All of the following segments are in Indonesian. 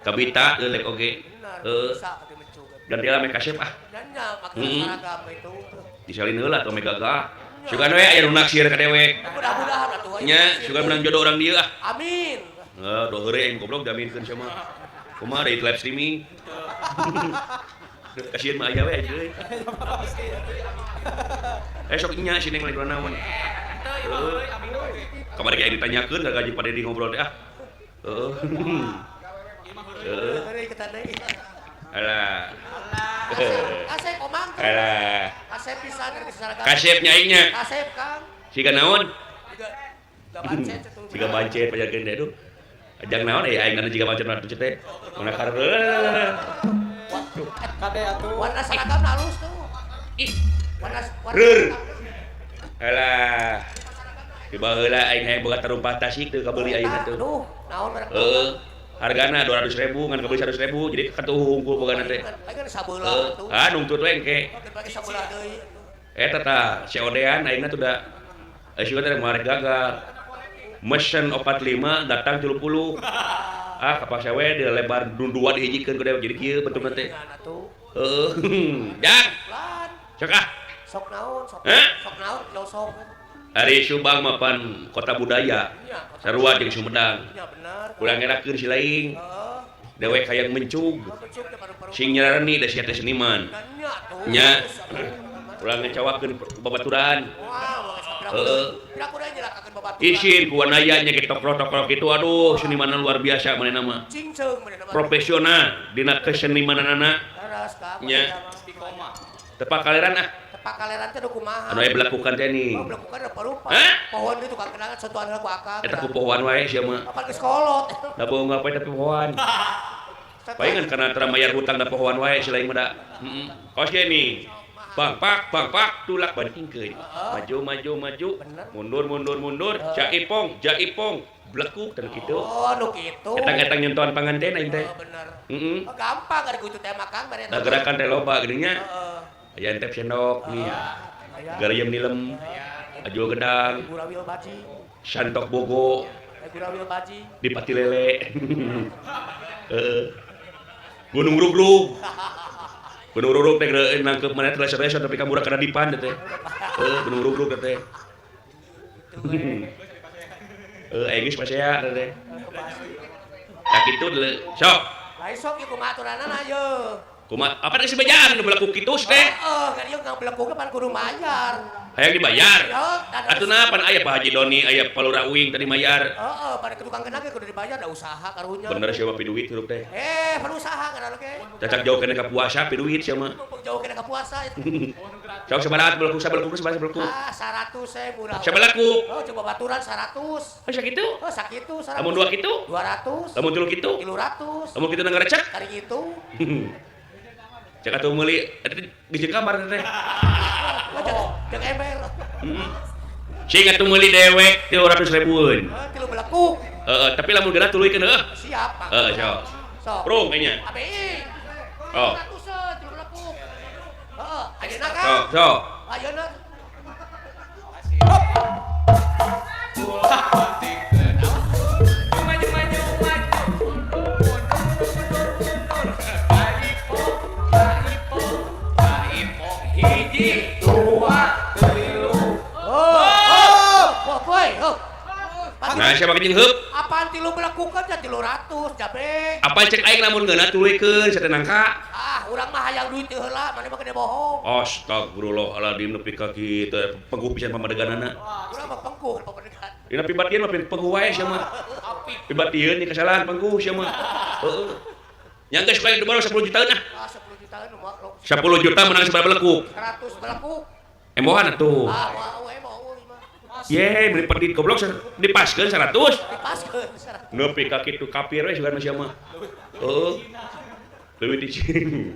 kabita lek oge ganti lah make kasep ah disalin heula atuh make gagah sugan we aya nu naksir ka dewek mudah-mudahan atuh nya sugan menang jodoh orang dia ah amin doh heureuy aing goblok jaminkeun sia mah kumaha deui live streaming kasihan mah aya we aja sok nya sini mulai naon kamari kayak ditanyakeun ka gaji pada di ngobrol teh ah alah kasep omang alah kasep pisan dari saragam kasep nya aing nya kasep kang siga naon da bancet atuh siga bancet pajakeun deh duh ajang naon ya aing kana jiga bancet mah teh teh mana kareu kade atuh warna saragam halus tuh ih warna reur alah tiba heula aing hayang boga tarumpah tasik teu kabeuli ayeuna teh aduh naon merek hargana 200.000 ngan kabeli 100.000 jadi katuh unggul bogana teh lagi sabeula tuh nungtut we engke pake sabeula deui eta tah COD-an ayeuna tuh da sugan teh marek gagal mesin 45 datang 30 kapasa we di lebar dua dihijikeun ku dewe jadi kieu bentukna teh jak sok ah sok naon sok naon sok Ari Subang mapan kota budaya sarua jeung Sumedang ulang ngerakeun si laing dewek hayang mencug sing nyarani da sia teh seniman nya ulang ngacawakeun babaturan isin ku wanaya nya tokrok-tokrok itu aduh seniman luar biasa manehna mah profesional dina kesenimananana nya tepak kaleran ah tepak kaleran teh kumaha anu aya belakukan teh ni belakukan rupa-rupa pohon itu tukang kenangan sentuhan ku akang eta ku pohoan wae sia mah apa geus kolot da bohong ngapain tapi pohoan palingan kana tara mayar hutang da pohoan wae si lain mah da kaos ge ni bang pak tulak bantingkeun maju mundur jaipong blekuk dan kitu nu kitu etang-etang nyontohan panganten aing teh bener gampang ari kudu teh makan bare da gerakan teh loba geuning nya aya entep sendok nih garayem nilem ajo gedang gurawil baji santok bogo gurawil baji di pati lele gunung rugrug teh nangkep mana teles-teles tapi kamu kana dipan teh gunung rugrug teh aing geus pasea teh tak kitu deuleu sok lain sok ieu kumaha aturanana ayeuna kumaha apa teh sebejaan nu belaku kitu teh kan ieu ngang belaku pan kudu mayar hayang dibayar atuna pan aya Pak Haji Doni aya Palura Uing tadi mayar pada tukang kenang kudu dibayar da usaha karunya bener sia mah pi duit hirup teh pan usaha kana oke cacak jauh kena ka puasa pi duit sia mah jauh kena ka puasa sok sabaraha belaku 100 murah sabelaku coba baturan 100 sakitu sakitu 100 lamun 2 kitu 200 lamun 3 kitu 300 lamun kitu nang recek kari kitu cek atuh meuli di kamar teh jeung ember sing atuh meuli dewek 200.000-eun tilu belaku tapi lamun geuna tuluykeun siap sok prung kayaknya abi 200 tilu belaku ayeuna kan sok ayeuna nah siapa jeung heup apaan tilu belakukeun da 300 jabe apa cek aing lamun geuna tuluykeun satenang ka urang mah hayang duit teu heula mane mah gede bohong astagfirullahaladzim nepi ka kitu pengguh pisan pamadeganana urang mah pengguh pamadegan dina pibatian mah pengguh wae sia mah pibatian nya kesalahan pengguh sia mah heeh nya geus kaya baru 10 jutaan 10 jutaan mah 10 juta menang sabaraha belekuk 100 belekuk embohan atuh ye beli pedit goblok dipaskeun 100 dipaskeun 100 nepi ka kitu kafir we sugan sia mah leuwih dicing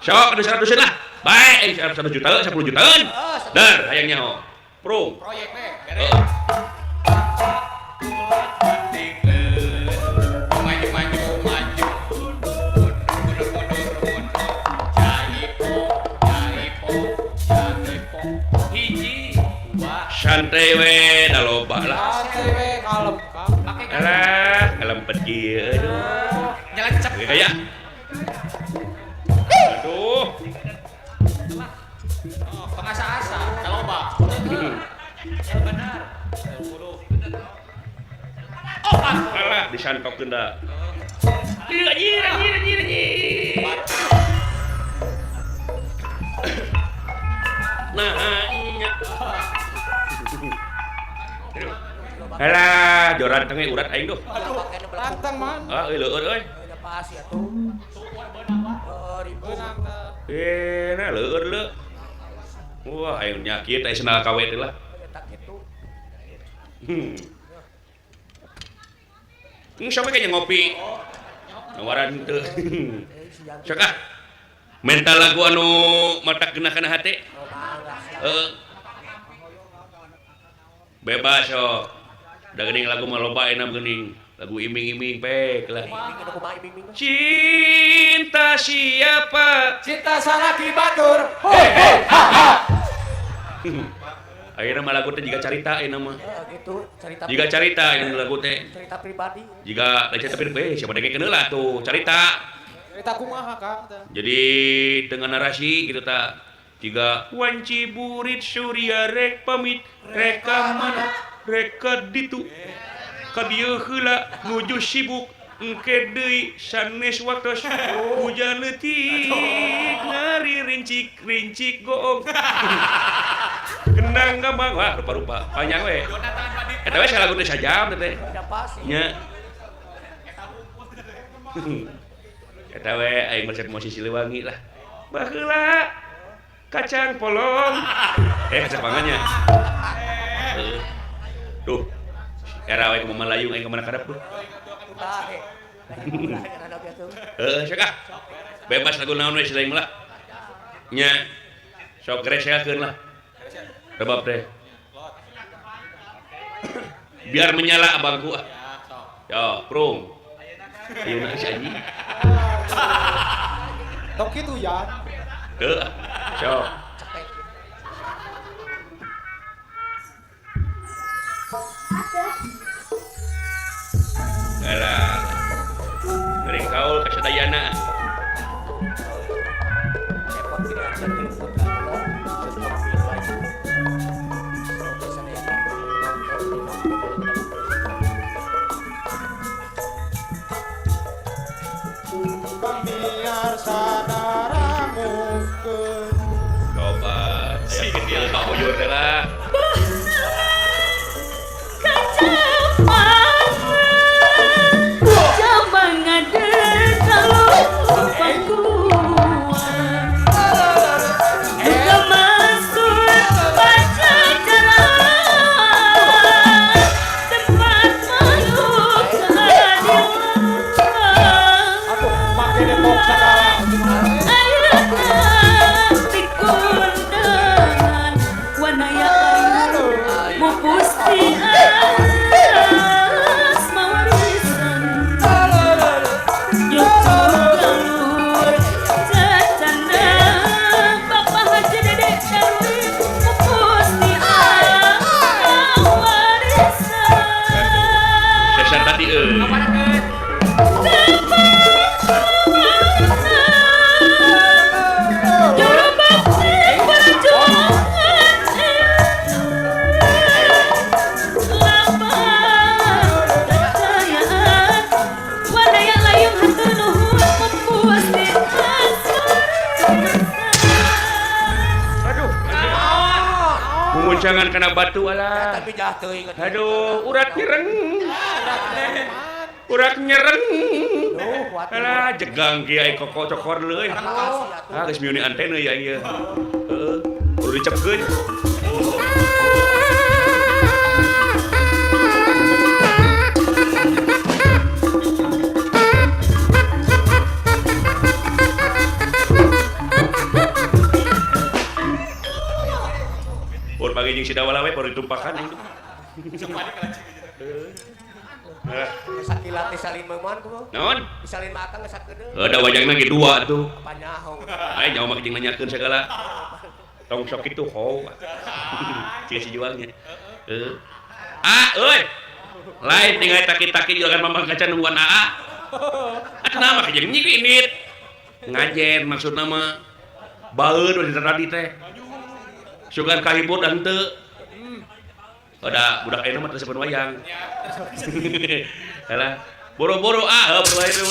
sok ada 100 lah bae 1 juta 10 jutaan dar hayang nyaho pro proyek we santai we da loba lah santai we kalem alah ngelempet kieu aduh nyalancep gaya. Aduh. Pengasa-asa, caloba. Benar. Alah disantokkeun da. Anjir. Nah, nya. Alah, joran tengah urat aing duh. Lantang man. Ah, leueur euy. Pas ya tuh. Nah leueur le. Wah, aing nyakit aya sendal kawe teh lah. Sampai kayaknya ngopi. Nawaran teu. Sok ah. Mental lagu anu mata kena hati. Bebas sok. Da geuning lagu mah loba enak geuning. Lagu iming-iming pek lah. Cinta siapa? Cinta salaki batur. Ayeuna mah lagu teh jiga carita ayeuna mah. Gitu, cerita. Jiga carita ayeuna lagu teh. Cerita pribadi. Jiga cerita pribadi siapa dengekeun lah tuh carita. Cerita kumaha Kak? Jadi dengan narasi gitu tak. Jiga wanci burit surya rek pamit reka mana reka ditu. Ka dieu heula nuju sibuk engke deui sanes waktos hujan leutik ngari rincik goong. Kenang gambang wah rupa-rupa panjang we. Eta we lagu teh sajam teh. Nya. Eta we aing resep musisi Siliwangi lah. Baheula kacang polong. Kacang pangannya. Tuh. Era we kumaha Malayung aing ka mana kadap tuh. Sok ah. Bebas lagu naon we selain lah. Nya. Sok gereseakeun lah. Rebab teh. Biar menyala abangku ah. Yo, prung. Ayeuna si anjing. Tok kitu ya. Teu. Sok. Alah. Ngering kaul ka sadayana. Biar sadara mungkin. Coba, aya kecil kabuyur teh lah. Jangan kena batu alah. Tapi jah teuing. Aduh, urat nyereng. Urat nyereng. Alah, jegang kieu ai koko cokor leuy. Ah, geus miuni antena ya ieu. Heeh. Kudu dicepkeun. Bagi jeung si dawala we baru ditumpakan itu. Sakilat disalin meuman kumaha? Naon? Disalin mah akang geus sakedeung. Da wajangna ge dua tuh. Panyaho. Ai nyawa mah jeung nanyakeun segala. Tong sok kitu ho. Cing si jualnya. Euy. Lain tinggal taki-taki juga kan mamang kaca nungguan AA. Kenapa jadi nyikrinit? Ngajen maksud nama baeur di tadi teh. Sugan kahibur dan teu. Ada budak ayeuna mah teu saben wayang. Halah, boro-boro berwayang